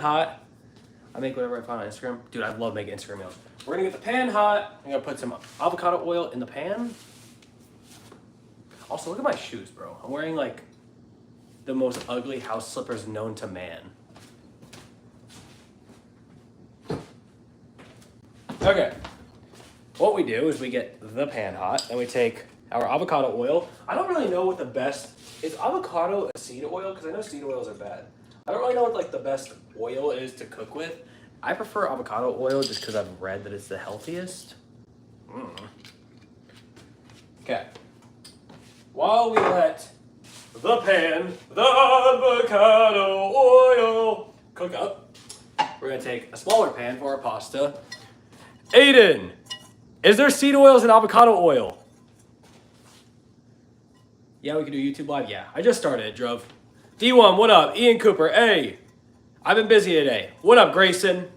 hot. I make whatever I find on Instagram. Dude, I love making Instagram meals. We're gonna get the pan hot. I'm gonna put some avocado oil in the pan. Also, look at my shoes, bro. I'm wearing like the most ugly house slippers known to man. Okay. What we do is we get the pan hot, and we take our avocado oil. I don't really know what the best is. Avocado a seed oil? Because I know seed oils are bad. I don't really know what like the best oil is to cook with. I prefer avocado oil just because I've read that it's the healthiest. Okay. While we let the pan, the avocado oil cook up, we're gonna take a smaller pan for our pasta. Aiden, is there seed oils and avocado oil? Yeah, we can do YouTube Live. Yeah, I just started it, Drove. D1, what up? Ian Cooper, hey. I've been busy today. What up, Grayson?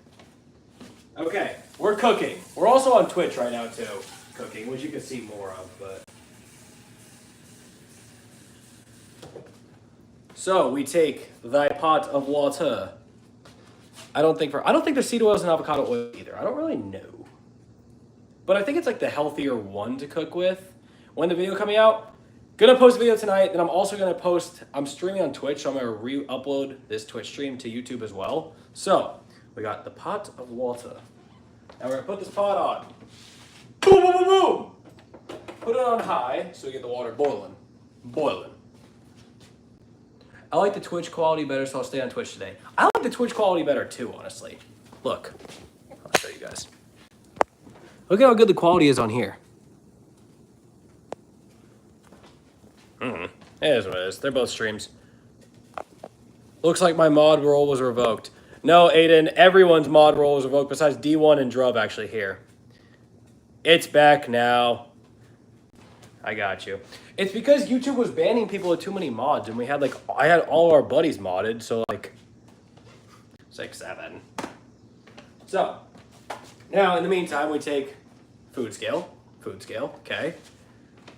Okay, we're cooking. We're also on Twitch right now, too. Cooking, which you can see more of, but. So, we take thy pot of water. I don't think there's seed oils and avocado oil either. I don't really know. But I think it's like the healthier one to cook with. When the video coming out, gonna post a video tonight. Then I'm also gonna post, I'm streaming on Twitch, so I'm gonna re-upload this Twitch stream to YouTube as well. So, we got the pot of water. Now we're gonna put this pot on. Boom, boom, boom, boom! Put it on high so we get the water boiling. Boiling. I like the Twitch quality better, so I'll stay on Twitch today. I like the Twitch quality better too, honestly. Look, I'll show you guys. Look at how good the quality is on here. It is what it is. They're both streams. Looks like my mod role was revoked. No, Aiden, everyone's mod role was revoked besides D1 and Drub actually here. It's back now. I got you. It's because YouTube was banning people with too many mods, and we had like, I had all our buddies modded, so like 6, 7. So, now in the meantime, we take food scale, okay.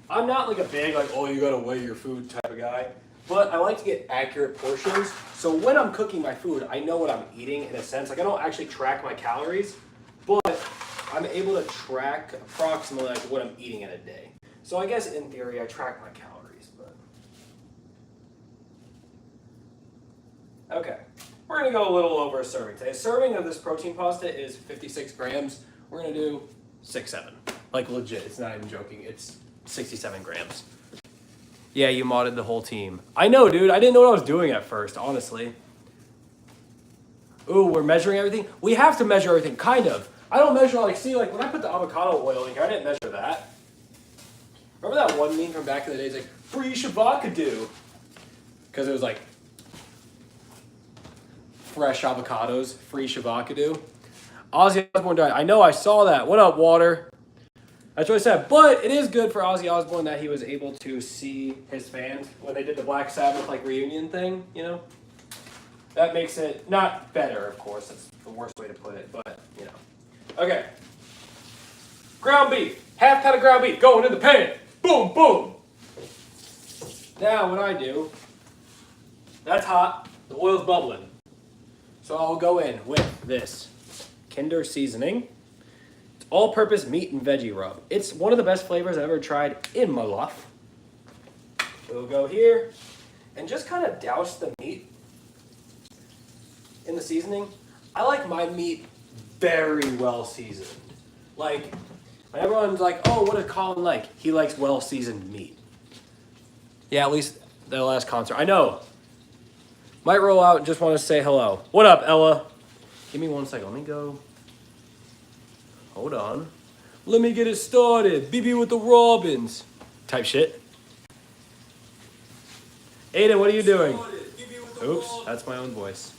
I'm not like a big, like, oh, you gotta weigh your food type of guy, but I like to get accurate portions. So when I'm cooking my food, I know what I'm eating in a sense. Like I don't actually track my calories, but I'm able to track approximately like what I'm eating in a day. So I guess in theory, I track my calories, but. Okay, we're gonna go a little over a serving today. A serving of this protein pasta is 56 grams. We're gonna do 6, 7. Like legit, it's not even joking. It's 67 grams. Yeah, you modded the whole team. I know, dude. I didn't know what I was doing at first, honestly. Ooh, we're measuring everything? We have to measure everything, kind of. I don't measure, like, see, like, when I put the avocado oil in here, I didn't measure that. Remember that one meme from back in the days, like, free shavakadu? Because it was, like, fresh avocados, free shavakadu. Ozzy Osbourne died. I know, I saw that. What up, Water? That's what I said. But it is good for Ozzy Osbourne that he was able to see his fans when they did the Black Sabbath like reunion thing, you know? That makes it not better, of course. That's the worst way to put it, but, you know. Okay. Ground beef. Half pound of ground beef going in the pan. Boom, boom. Now what I do, that's hot. The oil's bubbling. So I'll go in with this Kinder seasoning. All-purpose meat and veggie rub. It's one of the best flavors I've ever tried in my life. We'll go here and just kind of douse the meat in the seasoning. I like my meat very well seasoned. Like, when everyone's like, oh, what does Colin like? He likes well-seasoned meat. Yeah, at least the last concert. I know. Might roll out and just want to say hello. What up, Ella? Give me 1 second. Let me go. Hold on. Let me get it started. BB with the Robins. Type shit. Aiden, what are you doing? Oops, that's my own voice.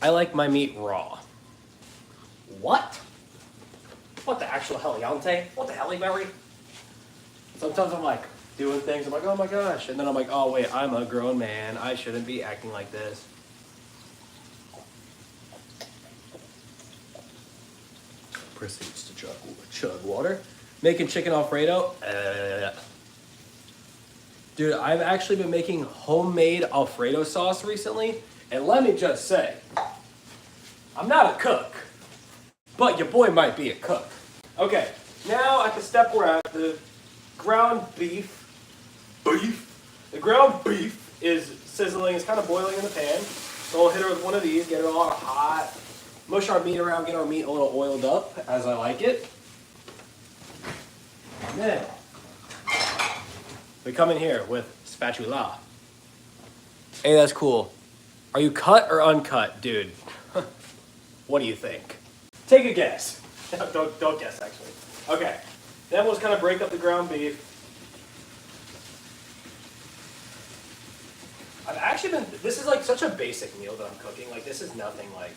I like my meat raw. What? What the actual hell, Yante? What the hell, Berry? Sometimes I'm like doing things, I'm like, oh my gosh. And then I'm like, oh wait, I'm a grown man. I shouldn't be acting like this. proceeds to chug water. Making chicken Alfredo. Dude, I've actually been making homemade Alfredo sauce recently. And let me just say, I'm not a cook, but your boy might be a cook. Okay, now at the step we're at, the ground beef. The ground beef is sizzling. It's kind of boiling in the pan. So we'll hit her with one of these, get it all hot. Mush our meat around, get our meat a little oiled up, as I like it. And then we come in here with spatula. Hey, that's cool. Are you cut or uncut, dude? What do you think? Take a guess. Don't guess, actually. Okay. Then we'll just kind of break up the ground beef. I've actually been, this is like such a basic meal that I'm cooking. Like, this is nothing like,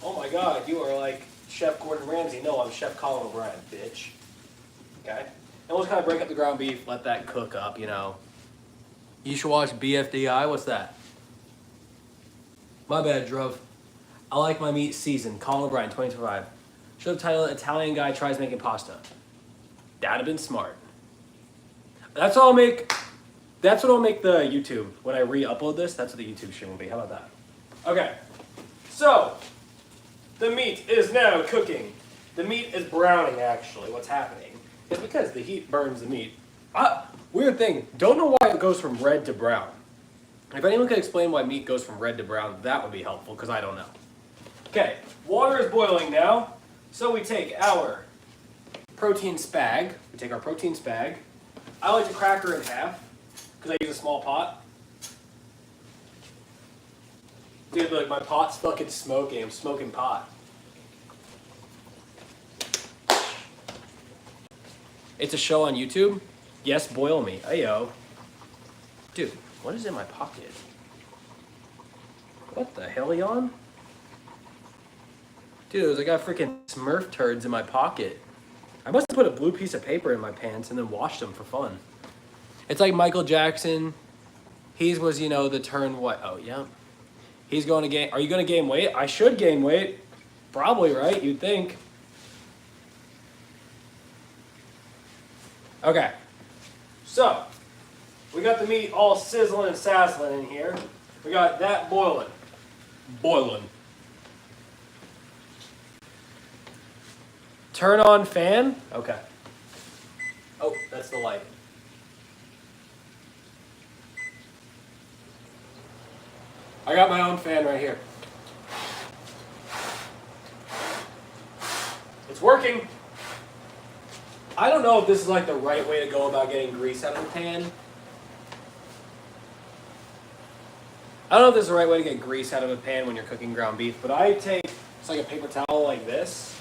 oh my God, you are like Chef Gordon Ramsay. No, I'm Chef Colin OBrien, bitch. Okay? And we'll just kind of break up the ground beef, let that cook up, you know. You should watch BFDI. What's that? My bad, Druv. I like my meat seasoned. Colin OBrien, 2025. Should have titled Italian Guy Tries Making Pasta. That'd have been smart. That's all I'll make. That's what I'll make the YouTube. When I re-upload this, that's what the YouTube stream will be. How about that? Okay. So, the meat is now cooking. The meat is browning, actually. What's happening is because the heat burns the meat. Weird thing. Don't know why it goes from red to brown. If anyone could explain why meat goes from red to brown, that would be helpful, because I don't know. Okay. Water is boiling now. So we take our protein spag. We take our protein spag. I like to crack her in half, because I use a small pot. Dude, look, my pot's fucking smoking. I'm smoking pot. It's a show on YouTube? Yes, boil me. Ayo. Dude, what is in my pocket? What the hell, yon? Dude, I got freaking Smurf turds in my pocket. I must have put a blue piece of paper in my pants and then washed them for fun. It's like Michael Jackson. He was, you know, the turn what? Oh, yeah. He's going to gain. Are you going to gain weight? I should gain weight. Probably, right? You'd think. Okay. So, we got the meat all sizzling and sassling in here. We got that boiling. Boiling. Turn on fan. Okay. Oh, that's the light. I got my own fan right here. It's working. I don't know if this is like the right way to go about getting grease out of the pan. I don't know if this is the right way to get grease out of a pan when you're cooking ground beef, but I take, it's like a paper towel like this.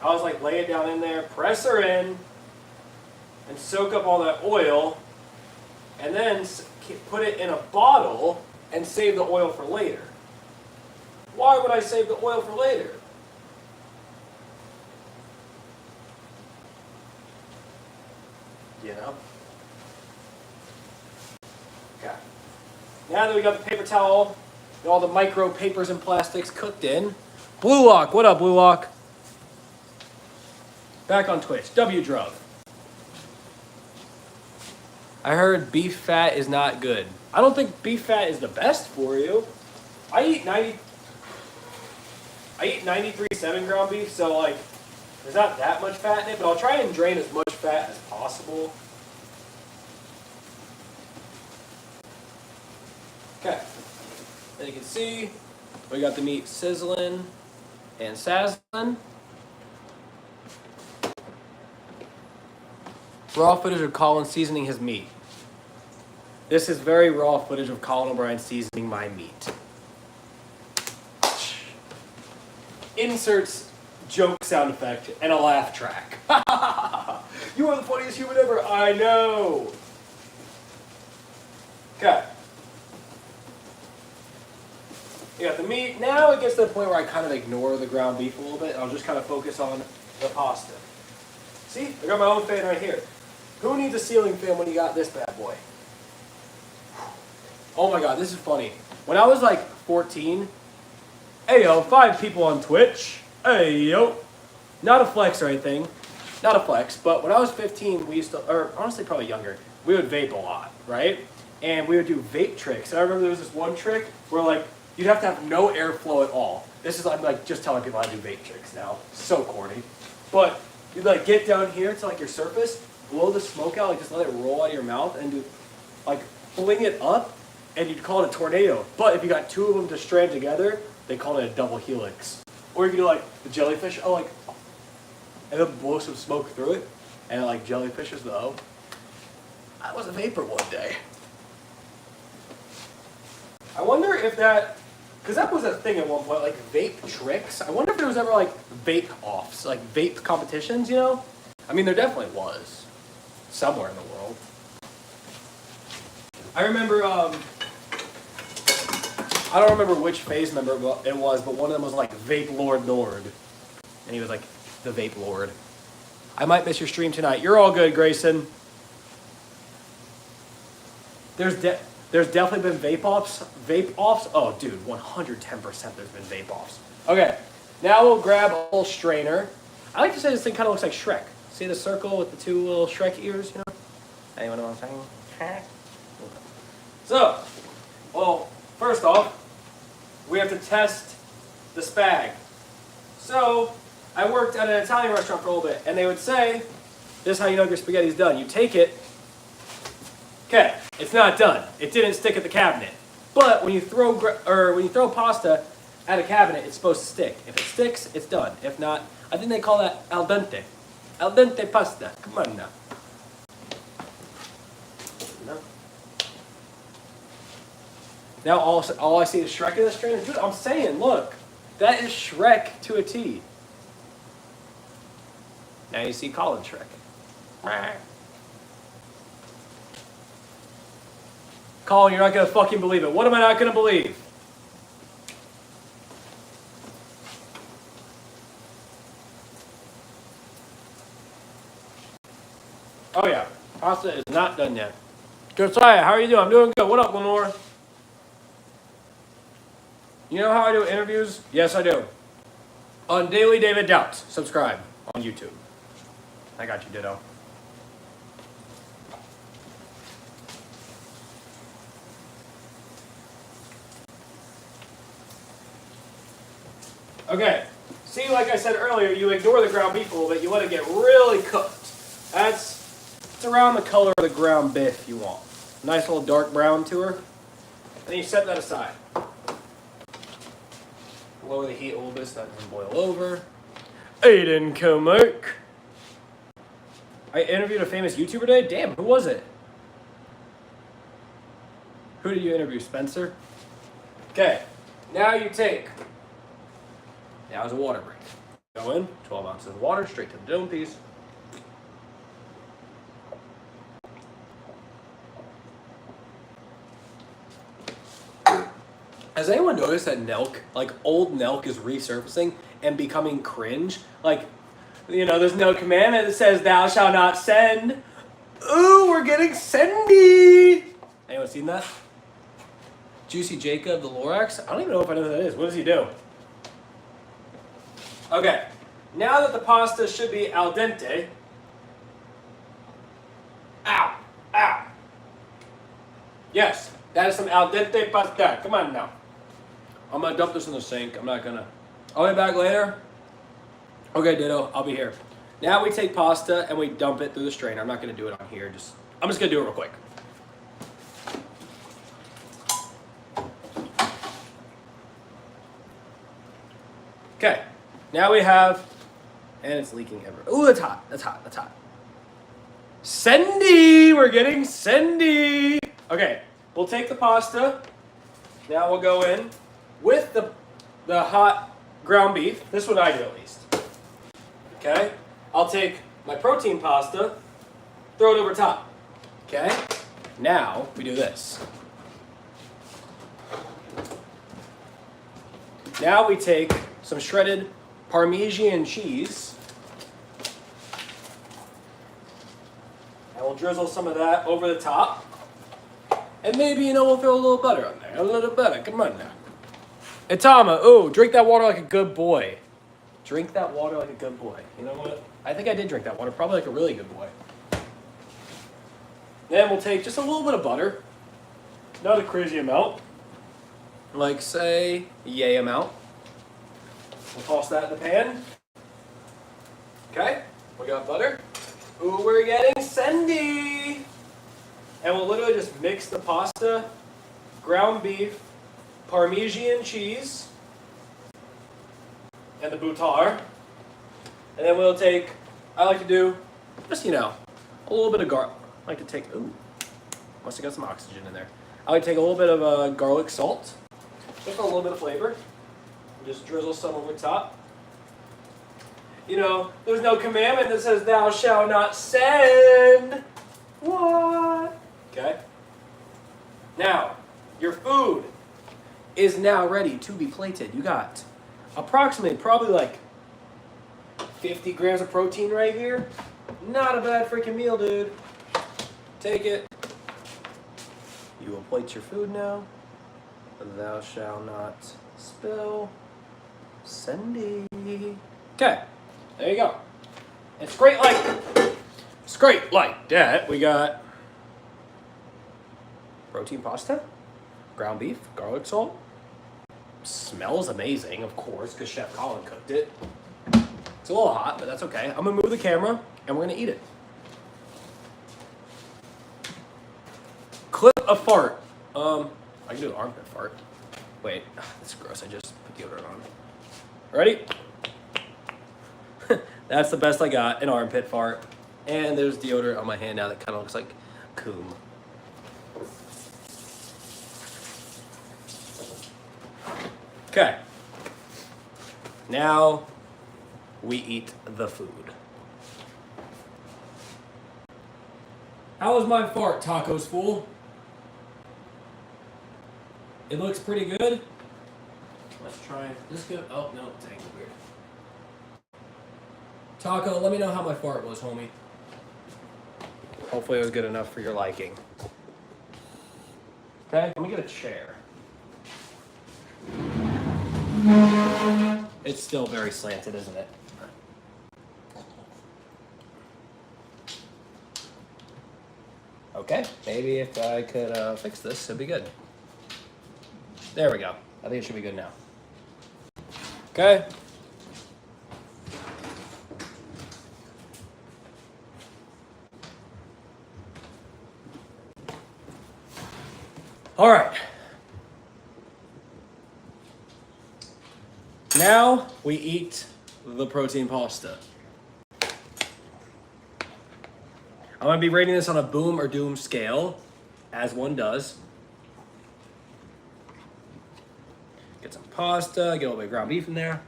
I was like, lay it down in there, press her in, and soak up all that oil, and then put it in a bottle and save the oil for later. Why would I save the oil for later? You know? Okay. Now that we got the paper towel and all the micro papers and plastics cooked in, Blue Lock, what up, Blue Lock? Back on Twitch, W-Drug. I heard beef fat is not good. I don't think beef fat is the best for you. I eat 93.7 ground beef, so like, there's not that much fat in it, but I'll try and drain as much fat as possible. Okay. As you can see, we got the meat sizzling and sazzling. Raw footage of Colin seasoning his meat. This is very raw footage of Colin OBrien seasoning my meat. Inserts joke sound effect and a laugh track. You are the funniest human ever. I know. Okay. You got the meat. Now it gets to the point where I kind of ignore the ground beef a little bit. I'll just kind of focus on the pasta. See? I got my own fan right here. Who needs a ceiling fan when you got this bad boy? Oh my God, this is funny. When I was like 14, hey yo, 5 people on Twitch. Hey yo. not a flex or anything, not a flex, but when I was 15, we used to, or honestly probably younger, we would vape a lot, right? And we would do vape tricks. And I remember there was this one trick where like, you'd have to have no airflow at all. This is, I'm like just telling people how to do vape tricks now. So corny. But you'd like get down here to like your surface, blow the smoke out, like just let it roll out of your mouth and do like fling it up, and you'd call it a tornado. But if you got two of them to strand together, they call it a double helix. Or you could do like the jellyfish, oh like, and then blow some smoke through it, and like jellyfishes though. I was a vapor one day. I wonder if that, because that was a thing at one point, like vape tricks. I wonder if there was ever like vape offs, like vape competitions, you know? I mean, there definitely was, somewhere in the world. I remember, I don't remember which phase member it was, but one of them was like Vape Lord Nord. And he was like, the Vape Lord. I might miss your stream tonight. You're all good, Grayson. There's definitely been vape offs. Vape offs? Oh, dude, 110% there's been vape offs. Okay, now we'll grab a little strainer. I like to say this thing kind of looks like Shrek. See the circle with the two little Shrek ears, you know? Anyone know what I'm saying? So, well, first off, we have to test the spag. So, I worked at an Italian restaurant for a little bit, and they would say, this is how you know if your spaghetti's done. You take it, okay, it's not done. It didn't stick at the cabinet. But when you throw pasta at a cabinet, it's supposed to stick. If it sticks, it's done. If not, I think they call that al dente. Al dente pasta. Come on now. No. Now all I see is Shrek in the strainer. Dude, I'm saying, look, that is Shrek to a T. Now you see Colin Shrek. Colin, you're not going to fucking believe it. What am I not going to believe? Oh yeah, pasta is not done yet. Josiah, how are you doing? I'm doing good. What up, Lenore? You know how I do interviews? Yes, I do. On Daily David Doubts. Subscribe on YouTube. I got you, Ditto. Okay, see, like I said earlier, you ignore the ground beef a little bit. You let it get really cooked. It's around the color of the ground beef you want. Nice little dark brown to her. Then you set that aside. Lower the heat a little bit so that doesn't boil over. Aiden Komark. I interviewed a famous YouTuber today. Damn, who was it? Who did you interview, Spencer? Okay, now you take. Now is a water break. Go in, 12 ounces of water, straight to the dome piece. Has anyone noticed that Nelk, like old Nelk, is resurfacing and becoming cringe? Like, you know, there's no commandment that says thou shalt not send. Ooh, we're getting sendy. Anyone seen that? Juicy Jacob, the Lorax? I don't even know if I know who that is. What does he do? Okay, now that the pasta should be al dente. Ow, ow. Yes, that is some al dente pasta. Come on now. I'm gonna dump this in the sink. I'm not gonna. I'll be back later. Okay, Ditto, I'll be here. Now we take pasta and we dump it through the strainer. I'm not gonna do it on here. I'm just gonna do it real quick. Okay. Now we have, and it's leaking everywhere. Ooh, that's hot. That's hot. That's hot. Sendy! We're getting sendy! Okay, we'll take the pasta. Now we'll go in with the hot ground beef. This is what I do at least. Okay? I'll take my protein pasta, throw it over top. Okay? Now we do this. Now we take some shredded Parmesan cheese. And we'll drizzle some of that over the top. And maybe, you know, we'll throw a little butter on there. A little butter. Come on now. Itama, ooh, drink that water like a good boy. Drink that water like a good boy. You know what? I think I did drink that water, probably like a really good boy. Then we'll take just a little bit of butter. Not a crazy amount. Like, say, yay amount. We'll toss that in the pan. Okay, we got butter. Ooh, we're getting sandy. And we'll literally just mix the pasta, ground beef, Parmesan cheese, and the butar. And then we'll take, I like to do, just, you know, a little bit of garlic. I like to take, ooh, must have got some oxygen in there. I like to take a little bit of garlic salt, just for a little bit of flavor. Just drizzle some over top. You know, there's no commandment that says thou shalt not send. What? Okay. Now, your food is now ready to be plated. You got approximately, probably like 50 grams of protein right here. Not a bad freaking meal, dude. Take it. You will plate your food now. Thou shalt not spill. Sandy. Okay, there you go. It's great like that. We got protein pasta, ground beef, garlic salt. Smells amazing, of course, because Chef Colin cooked it. It's a little hot, but that's okay. I'm gonna move the camera and we're gonna eat it. Clip a fart. I can do an armpit fart. Wait, that's gross. I just put deodorant on. Ready? That's the best I got, an armpit fart. And there's deodorant on my hand now that kind of looks like coom. Okay. Now we eat the food. How was my fart, tacos fool? It looks pretty good. Let's try this. Good. Oh no, it's angled weird. Taco, let me know how my fart was, homie. Hopefully it was good enough for your liking. Okay, let me get a chair. It's still very slanted, isn't it? Okay, maybe if I could fix this, it'd be good. There we go. I think it should be good now. Okay. All right. Now we eat the protein pasta. I'm going to be rating this on a boom or doom scale, as one does. Get some pasta, get a little bit of ground beef in there.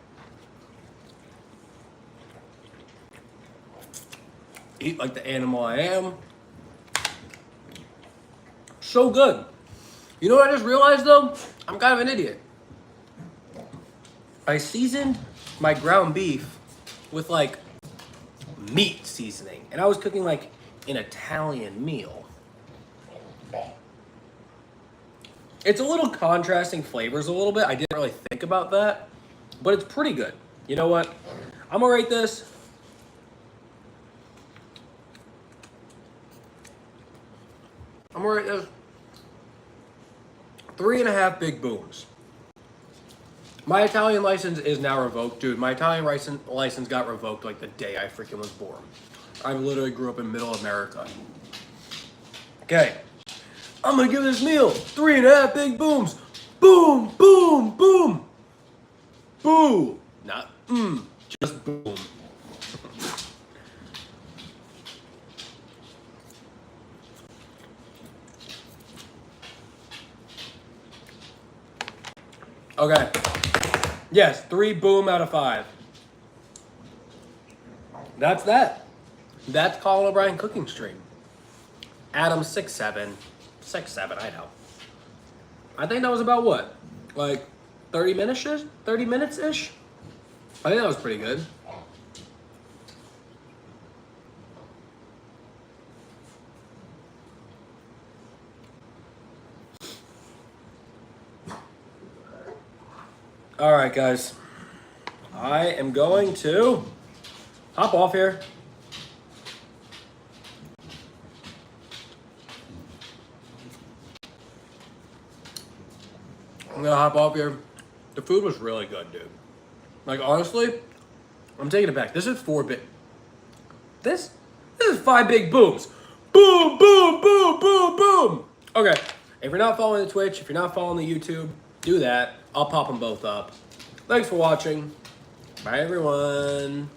Eat like the animal I am. So good. You know what I just realized though? I'm kind of an idiot. I seasoned my ground beef with like meat seasoning, and I was cooking like an Italian meal. It's a little contrasting flavors a little bit. I didn't really think about that, but it's pretty good. You know what? I'm gonna rate this. I'm gonna rate this 3.5 big booms. My Italian license is now revoked, dude. My Italian license got revoked like the day I freaking was born. I literally grew up in middle America. Okay. I'm gonna give this meal 3.5 big booms. Boom, boom, boom. Boo. Not just boom. Okay. Yes, 3 boom out of 5. That's that. That's Colin OBrien cooking stream. Adam 67. 6'7", I know. I think that was about what? Like 30 minutes-ish? 30 minutes-ish? I think that was pretty good. All right, guys. I am going to hop off here. I'm gonna hop off here. The food was really good, dude. Like, honestly, I'm taking it back. This is 4 big. This is 5 big booms. Boom, boom, boom, boom, boom. Okay, if you're not following the Twitch, if you're not following the YouTube, do that. I'll pop them both up. Thanks for watching. Bye, everyone.